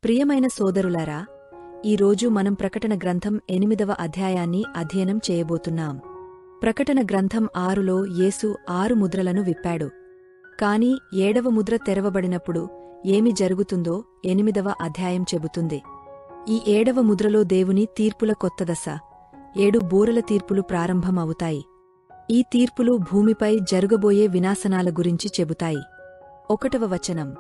ప్రియమైన సోదరులారా, ఈరోజు మనం ప్రకటన గ్రంథం 8వ అధ్యాయాన్ని అధ్యయనం చేయబోతున్నాం. ప్రకటన గ్రంథం 6లో యేసు 6 ముద్రలను విప్పాడు. కాని 7వ ముద్ర తెరవబడినప్పుడు ఏమి జరుగుతుందో 8వ అధ్యాయం చెబుతుంది. ఈ 7వ ముద్రలో దేవుని తీర్పుల కొత్త దశ, 7 బూరల తీర్పులు ప్రారంభం అవుతాయి. ఈ తీర్పులు భూమిపై జరగబోయే వినాశనాల గురించి చెబుతాయి. 1వ వచనం: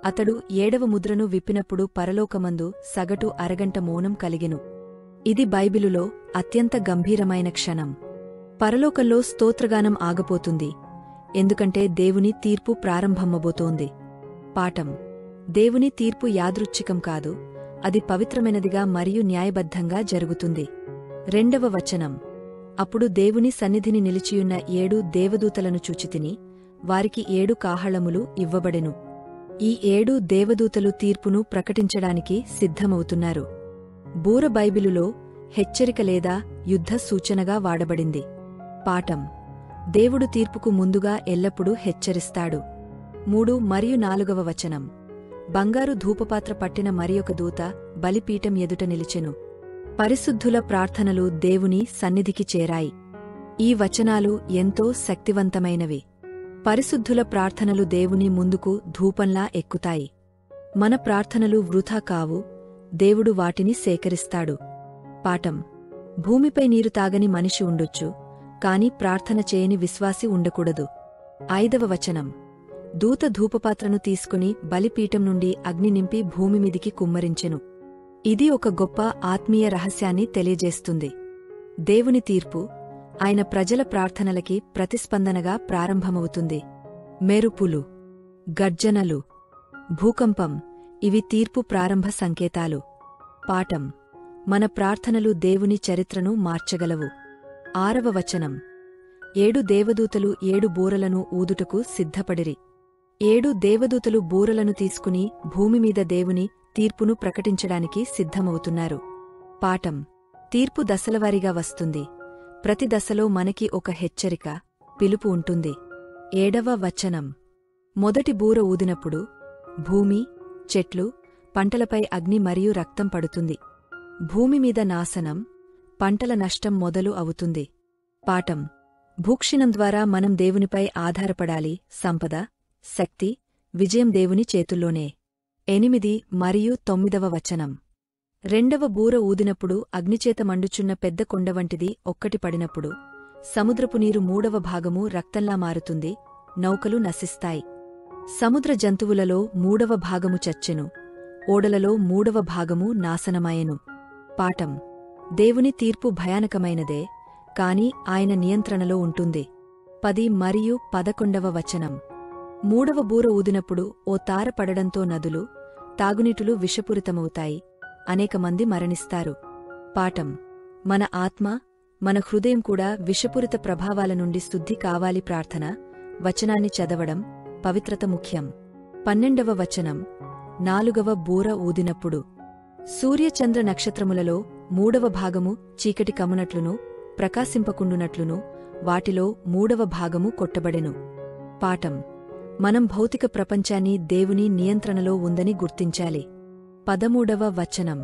అతడు 7వ ముద్రను విప్పినప్పుడు పరలోకమందు సగటు అరగంట మౌనం కలిగెను. ఇది బైబిలులో అత్యంత గంభీరమైన క్షణం. పరలోకంలో స్తోత్రగానం ఆగపోతుంది, ఎందుకంటే దేవుని తీర్పు ప్రారంభమబోతోంది. పాఠం: దేవుని తీర్పు యాదృచ్ఛికం కాదు, అది పవిత్రమైనదిగా మరియు న్యాయబద్ధంగా జరుగుతుంది. 2వ వచనం: అప్పుడు దేవుని సన్నిధిని నిలిచియున్న 7 దేవదూతలను చూచితిని, వారికి 7 కాహళములు ఇవ్వబడెను. ఈ 7 దేవదూతలు తీర్పును ప్రకటించడానికి సిద్ధమవుతున్నారు. బూర బైబిలులో హెచ్చరిక లేదా యుద్ధ సూచనగా వాడబడింది. పాఠం: దేవుడు తీర్పుకు ముందుగా ఎల్లప్పుడూ హెచ్చరిస్తాడు. 3 మరియు 4వ వచనం: బంగారు ధూపపాత్ర పట్టిన మరియొక దూత బలిపీఠం ఎదుట నిలిచెను. పరిశుద్ధుల ప్రార్థనలు దేవుని సన్నిధికి చేరాయి. ఈ వచనాలు ఎంతో శక్తివంతమైనవి. పరిశుద్ధుల ప్రార్థనలు దేవుని ముందుకు ధూపంలా ఎక్కుతాయి. మన ప్రార్థనలు వృథా కావు, దేవుడు వాటిని సేకరిస్తాడు. పాఠం: భూమిపై నీరు తాగని మనిషి ఉండొచ్చు, కాని ప్రార్థన చేయని విశ్వాసి ఉండకూడదు. 5వ వచనం: దూత ధూపపాత్రను తీసుకుని బలిపీఠం నుండి అగ్ని నింపి భూమిమీదికి కుమ్మరించెను. ఇది ఒక గొప్ప ఆత్మీయ రహస్యాన్ని తెలియజేస్తుంది. దేవుని తీర్పు ఆయన ప్రజల ప్రార్థనలకి ప్రతిస్పందనగా ప్రారంభమవుతుంది. మెరుపులు, గర్జనలు, భూకంపం ఇవి తీర్పు ప్రారంభ సంకేతాలు. పాఠం: మన ప్రార్థనలు దేవుని చరిత్రను మార్చగలవు. 6వ వచనం: 7 దేవదూతలు 7 బూరలను ఊదుటకు సిద్ధపడిరి. 7 దేవదూతలు బూరలను తీసుకుని భూమిమీద దేవుని తీర్పును ప్రకటించడానికి సిద్ధమవుతున్నారు. పాఠం: తీర్పు దశలవారీగా వస్తుంది. ప్రతి దశలో మనకి ఒక హెచ్చరిక, పిలుపు ఉంటుంది. 7వ వచనం: మొదటి బూర ఊదినప్పుడు భూమి, చెట్లు, పంటలపై అగ్ని మరియు రక్తం పడుతుంది. భూమిమీద నాశనం, పంటల నష్టం మొదలు అవుతుంది. పాఠం: భూక్షిణం ద్వారా మనం దేవునిపై ఆధారపడాలి. సంపద, శక్తి, విజయం దేవుని చేతుల్లోనే. 8 మరియు 9వ వచనం: రెండవ బూర ఊదినప్పుడు అగ్నిచేత మండుచున్న పెద్ద కొండవంటిది ఒక్కటి పడినప్పుడు సముద్రపు నీరు 3వ భాగము రక్తంలా మారుతుంది, నౌకలు నశిస్తాయి. సముద్ర జంతువులలో 3వ భాగము చచ్చెను, ఓడలలో 3వ భాగము నాశనమాయెను. పాఠం: దేవుని తీర్పు భయానకమైనదే, కాని ఆయన నియంత్రణలో ఉంటుంది. 10 మరియు 11వ వచనం: 3వ బూర ఊదినప్పుడు ఓ తార పడడంతో నదులు, తాగునీటులు విషపూరితమవుతాయి, అనేక మంది మరణిస్తారు. పాఠం: మన ఆత్మ, మన హృదయం కూడా విషపూరిత ప్రభావాల నుండి శుద్ధి కావాలి. ప్రార్థన, వచనాన్ని చదవడం, పవిత్రత ముఖ్యం. 12వ వచనం: 4వ బూర ఊదినప్పుడు సూర్యచంద్ర నక్షత్రములలో 3వ భాగము చీకటి కమ్మునట్లును ప్రకాశింపకుండునట్లును వాటిలో 3వ భాగము కొట్టబడెను. పాఠం: మనం భౌతిక ప్రపంచాన్ని దేవుని నియంత్రణలో ఉందని గుర్తించాలి. 13వ వచనం: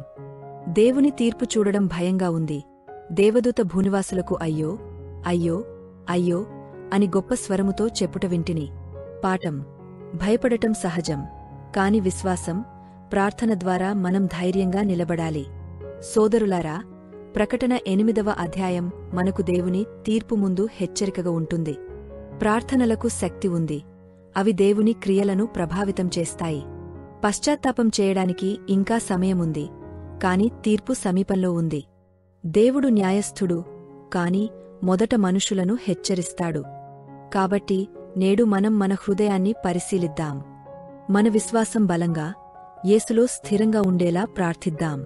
దేవుని తీర్పు చూడడం భయంగా ఉంది. దేవదూత భూనివాసులకు అయ్యో, అయ్యో, అయ్యో అని గొప్ప స్వరముతో చెప్పుట వింటిని. పాఠం: భయపడటం సహజం, కాని విశ్వాసం, ప్రార్థన ద్వారా మనం ధైర్యంగా నిలబడాలి. సోదరులారా, ప్రకటన 8వ అధ్యాయం మనకు దేవుని తీర్పు ముందు హెచ్చరికగా ఉంటుంది. ప్రార్థనలకు శక్తి ఉంది, అవి దేవుని క్రియలను ప్రభావితం చేస్తాయి. పశ్చాత్తాపం చేయడానికి ఇంకా సమయముంది, కాని తీర్పు సమీపంలో ఉంది. దేవుడు న్యాయస్థుడు, కాని మొదట మనుషులను హెచ్చరిస్తాడు. కాబట్టి నేడు మనం మన హృదయాన్ని పరిశీలిద్దాం. మన విశ్వాసం బలంగా, యేసులో స్థిరంగా ఉండేలా ప్రార్థిద్దాం.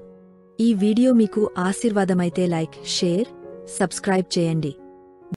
ఈ వీడియో మీకు ఆశీర్వాదమైతే లైక్, షేర్, సబ్స్క్రైబ్ చేయండి.